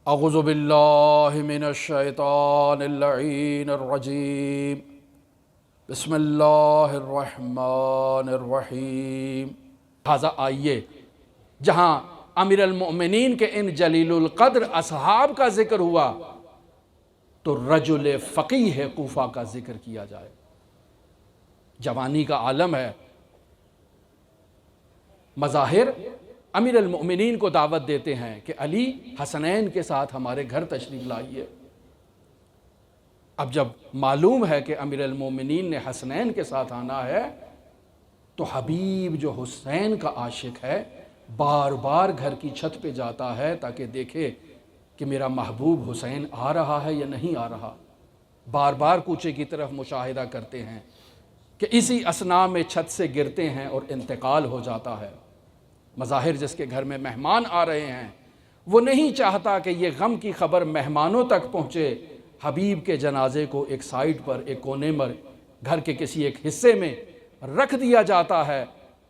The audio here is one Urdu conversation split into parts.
اعوذ باللہ من الشیطان اللعین الرجیم بسم اللہ الرحمن الرحیم۔ لہذا آئیے، جہاں امیر المؤمنین کے ان جلیل القدر اصحاب کا ذکر ہوا تو رجل فقیہ کوفہ کا ذکر کیا جائے۔ جوانی کا عالم ہے، مظاہر امیر المؤمنین کو دعوت دیتے ہیں کہ علی حسنین کے ساتھ ہمارے گھر تشریف لائیے۔ اب جب معلوم ہے کہ امیر المؤمنین نے حسنین کے ساتھ آنا ہے تو حبیب جو حسین کا عاشق ہے بار بار گھر کی چھت پہ جاتا ہے تاکہ دیکھے کہ میرا محبوب حسین آ رہا ہے یا نہیں آ رہا۔ بار بار کوچے کی طرف مشاہدہ کرتے ہیں کہ اسی اثناء میں چھت سے گرتے ہیں اور انتقال ہو جاتا ہے۔ مظاہر جس کے گھر میں مہمان آ رہے ہیں وہ نہیں چاہتا کہ یہ غم کی خبر مہمانوں تک پہنچے۔ حبیب کے جنازے کو ایک سائٹ پر، ایک کونے پر، گھر کے کسی ایک حصے میں رکھ دیا جاتا ہے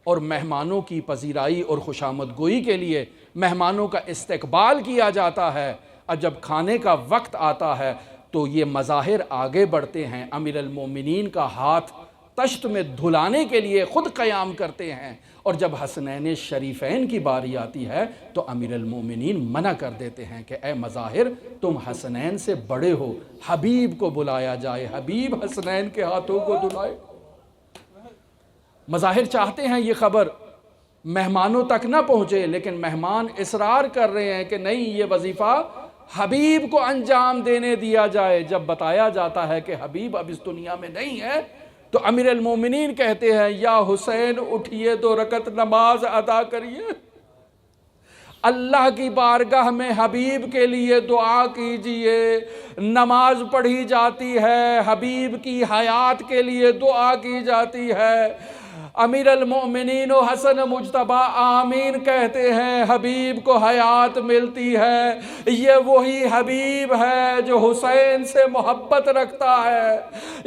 اور مہمانوں کی پذیرائی اور خوشامد گوئی کے لیے مہمانوں کا استقبال کیا جاتا ہے۔ اور جب کھانے کا وقت آتا ہے تو یہ مظاہر آگے بڑھتے ہیں، امیر المومنین کا ہاتھ تشت میں دھلانے کے لیے خود قیام کرتے ہیں، اور جب حسنین شریفین کی باری آتی ہے تو امیر المومنین منع کر دیتے ہیں کہ اے مظاہر تم حسنین سے بڑے ہو، حبیب کو بلایا جائے، حبیب حسنین کے ہاتھوں کو دھلائے۔ مظاہر چاہتے ہیں یہ خبر مہمانوں تک نہ پہنچے، لیکن مہمان اصرار کر رہے ہیں کہ نہیں، یہ وظیفہ حبیب کو انجام دینے دیا جائے۔ جب بتایا جاتا ہے کہ حبیب اب اس دنیا میں نہیں ہے تو امیر المومنین کہتے ہیں یا حسین اٹھیے 2 رکعت نماز ادا کریے، اللہ کی بارگاہ میں حبیب کے لیے دعا کیجئے۔ نماز پڑھی جاتی ہے، حبیب کی حیات کے لیے دعا کی جاتی ہے۔ امیر المؤمنین و حسن مجتبی آمین کہتے ہیں، حبیب کو حیات ملتی ہے۔ یہ وہی حبیب ہے جو حسین سے محبت رکھتا ہے،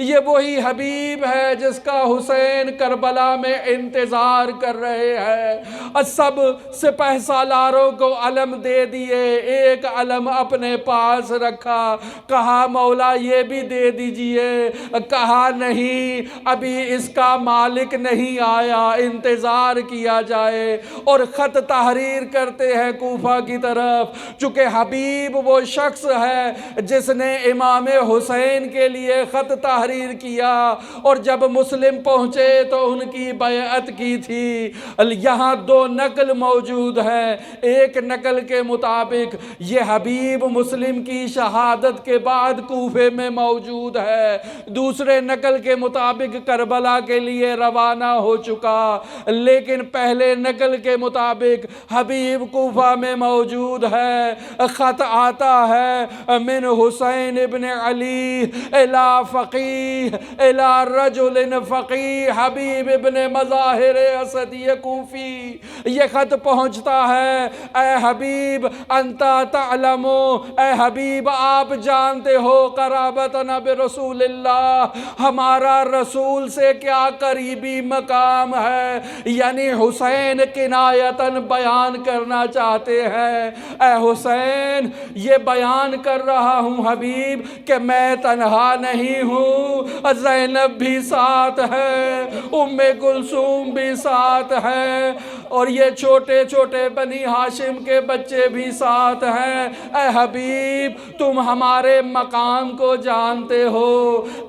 یہ وہی حبیب ہے جس کا حسین کربلا میں انتظار کر رہے ہیں۔ سب سپہ سالاروں کو علم دے دیے، ایک علم اپنے پاس رکھا، کہا مولا یہ بھی دے دیجئے، کہا نہیں ابھی اس کا مالک نہیں آیا، انتظار کیا جائے۔ اور خط تحریر کرتے ہیں کوفہ کی طرف، چونکہ حبیب وہ شخص ہے جس نے امام حسین کے لیے خط تحریر کیا اور جب مسلم پہنچے تو ان کی بیعت کی تھی۔ یہاں 2 نقل موجود ہیں، ایک نقل کے مطابق یہ حبیب مسلم کی شہادت کے بعد کوفے میں موجود ہے، دوسرے نقل کے مطابق کربلا کے لیے روانہ ہو چکا، لیکن پہلے نقل کے مطابق حبیب کوفہ میں موجود ہے۔ خط آتا ہے من حسین ابن علی الى فقیہ الى رجل فقیہ حبیب ابن مظاہر اسدی کوفی۔ یہ خط پہنچتا ہے، اے حبیب انتا تعلم، اے حبیب آپ جانتے ہو قرابتنا برسول اللہ، ہمارا رسول سے کیا قریبی مقام ہے۔ یعنی حسین کنایتاً بیان کرنا چاہتے ہیں، اے حسین یہ بیان کر رہا ہوں حبیب کہ میں تنہا نہیں ہوں، زینب بھی ساتھ ہے، ام کلثوم بھی ساتھ ہے، اور یہ چھوٹے چھوٹے بنی ہاشم کے بچے بھی ساتھ ہیں۔ اے حبیب تم ہمارے مقام کو جانتے ہو،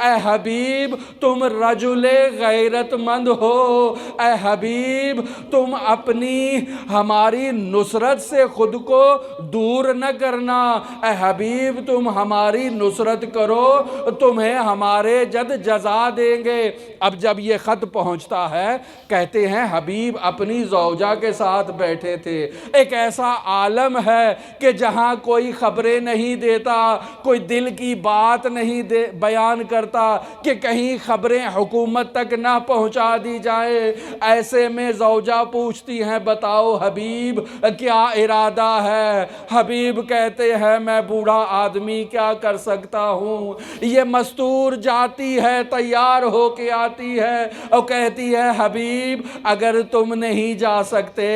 اے حبیب تم رجل غیرت مند ہو، اے حبیب تم اپنی ہماری نصرت سے خود کو دور نہ کرنا، اے حبیب تم ہماری نصرت کرو تمہیں ہمارے جد جزا دیں گے۔ اب جب یہ خط پہنچتا ہے کہتے ہیں حبیب اپنی زوجہ کے ساتھ بیٹھے تھے۔ ایک ایسا عالم ہے کہ جہاں کوئی خبریں نہیں دیتا، کوئی دل کی بات نہیں بیان کرتا کہ کہیں خبریں حکومت تک نہ پہنچا دی جائے۔ ایسے میں زوجہ پوچھتی ہیں بتاؤ حبیب کیا ارادہ ہے؟ حبیب کہتے ہیں میں بوڑھا آدمی کیا کر سکتا ہوں۔ یہ مستور جاتی ہے، تیار ہو کے آتی ہے اور کہتی ہے حبیب اگر تم نہیں جا جا سکتے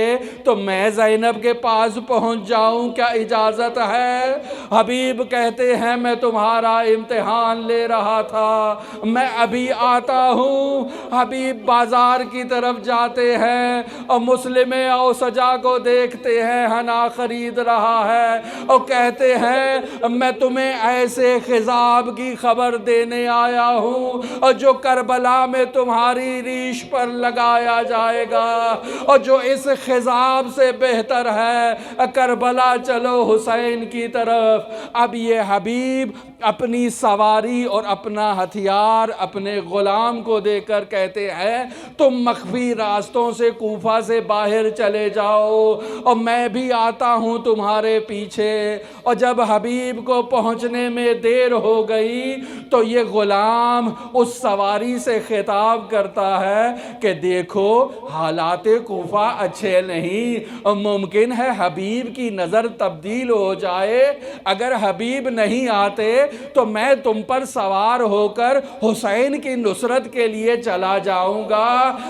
تو میں زینب کے پاس پہنچ جاؤں، کیا اجازت ہے؟ حبیب کہتے ہیں میں تمہارا امتحان لے رہا تھا، میں ابھی آتا ہوں۔ حبیب بازار کی طرف جاتے ہیں اور مسلم اوسجا کو دیکھتے ہیں حنا خرید رہا ہے اور کہتے ہیں میں تمہیں ایسے خضاب کی خبر دینے آیا ہوں اور جو کربلا میں تمہاری ریش پر لگایا جائے گا اور جو اس خضاب سے بہتر ہے، کربلا چلو حسین کی طرف۔ اب یہ حبیب اپنی سواری اور اپنا ہتھیار اپنے غلام کو دے کر کہتے ہیں تم مخفی راستوں سے کوفہ سے باہر چلے جاؤ اور میں بھی آتا ہوں تمہارے پیچھے۔ اور جب حبیب کو پہنچنے میں دیر ہو گئی تو یہ غلام اس سواری سے خطاب کرتا ہے کہ دیکھو حالات کوفہ اچھے نہیں، ممکن ہے حبیب کی نظر تبدیل ہو جائے، اگر حبیب نہیں آتے تو میں تم پر سوار ہو کر حسین کی نصرت کے لیے چلا جاؤں گا۔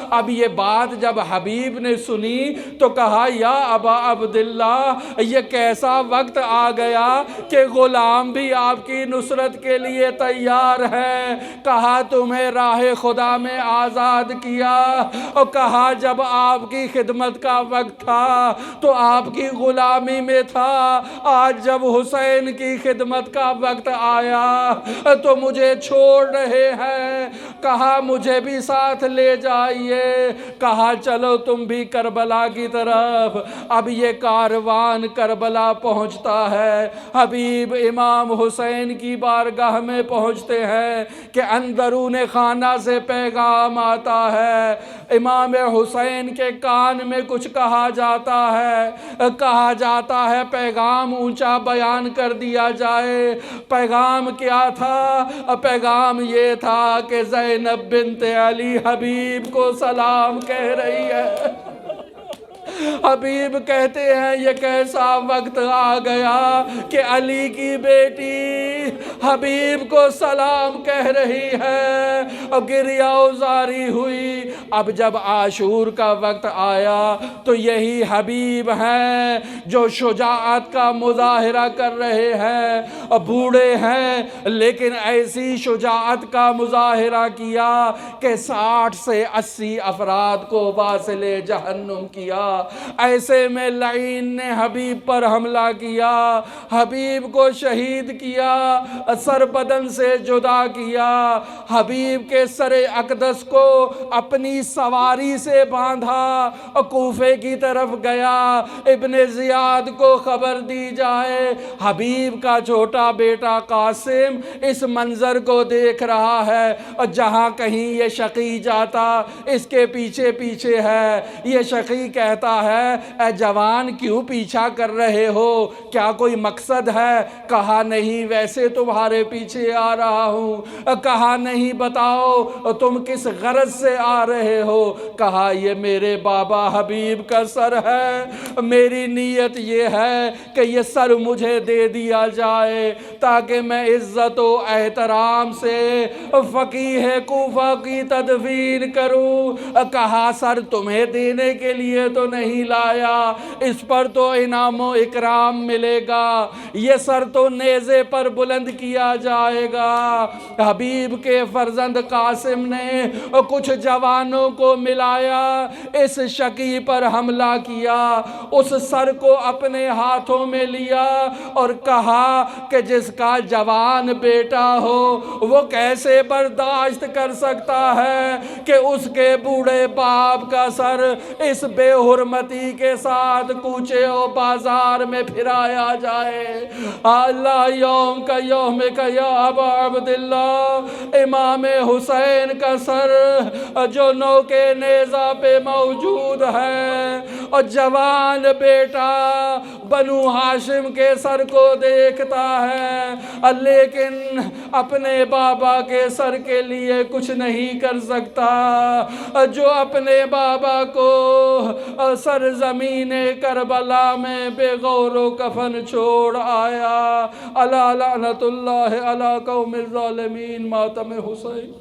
اب یہ بات جب حبیب نے سنی تو کہا یا ابا عبداللہ، یہ کیسا وقت آ گیا کہ غلام بھی آپ کی نصرت کے لیے تیار ہے۔ کہا تمہیں راہ خدا میں آزاد کیا اور کہا جب آپ کی خدمت کا وقت تھا تو آپ کی غلامی میں تھا، آج جب حسین کی خدمت کا وقت آیا تو مجھے چھوڑ رہے ہیں۔ کہا مجھے بھی ساتھ لے جائیے۔ کہا چلو تم بھی کربلا کی طرف۔ اب یہ کاروان کربلا پہنچتا ہے، حبیب امام حسین کی بارگاہ میں پہنچتے ہیں کہ اندرون خانہ سے پیغام آتا ہے، امام حسین کے کان میں کچھ کہا جاتا ہے پیغام اونچا بیان کر دیا جائے۔ پیغام کیا تھا؟ پیغام یہ تھا کہ زینب بنت علی حبیب کو سلام کہہ رہی ہے۔ حبیب کہتے ہیں یہ کیسا وقت آ گیا کہ علی کی بیٹی حبیب کو سلام کہہ رہی ہے اور گریہ ازاری ہوئی۔ اب جب عاشور کا وقت آیا تو یہی حبیب ہیں جو شجاعت کا مظاہرہ کر رہے ہیں اور بوڑھے ہیں لیکن ایسی شجاعت کا مظاہرہ کیا کہ 60 سے 80 افراد کو واصل جہنم کیا۔ ایسے میں لعین نے حبیب پر حملہ کیا، حبیب کو شہید کیا، سر بدن سے جدا کیا۔ حبیب کے سر اقدس کو اپنی سواری سے باندھا اور کوفے کی طرف گیا۔ ابن زیاد کو خبر دی جائے، حبیب کا چھوٹا بیٹا قاسم اس منظر کو دیکھ رہا ہے اور جہاں کہیں یہ شقی جاتا اس کے پیچھے پیچھے ہے۔ یہ شقی کہتا ہے اے جوان کیوں پیچھا کر رہے ہو، کیا کوئی مقصد ہے؟ کہا نہیں، ویسے تمہارے پیچھے آ رہا ہوں۔ کہا نہیں، بتاؤ تم کس غرض سے آ رہے ہو؟ کہا یہ میرے بابا حبیب کا سر ہے، میری نیت یہ ہے کہ یہ سر مجھے دے دیا جائے تاکہ میں عزت و احترام سے فقیہ کوفہ کی تدفین کروں۔ کہا سر تمہیں دینے کے لیے تو نہیں لایا، اس پر تو انعام و اکرام ملے گا، یہ سر تو نیزے پر بلند کیا جائے گا۔ حبیب کے فرزند قاسم نے کچھ جوانوں کو ملایا، اس شقی پر حملہ کیا، اس سر کو اپنے ہاتھوں میں لیا اور کہا کہ جس کا جوان بیٹا ہو وہ کیسے برداشت کر سکتا ہے کہ اس کے بوڑھے باپ کا سر اس بے حرمتی کے ساتھ کوچے و بازار میں پھرایا جائے۔ اللہ یوم کا یوم کا یا ابا عبداللہ، امام حسین کا سر جو نوکے نیزہ پہ موجود ہے اور جوان بیٹا بنو ہاشم کے سر کو دیکھتا ہے لیکن اپنے بابا کے سر کے لیے کچھ نہیں کر سکتا، جو اپنے بابا کو سرزمین کربلا میں بے غور و کفن چھوڑ آیا۔ الا لعنت اللہ علی قوم الظالمین، ماتم حسین۔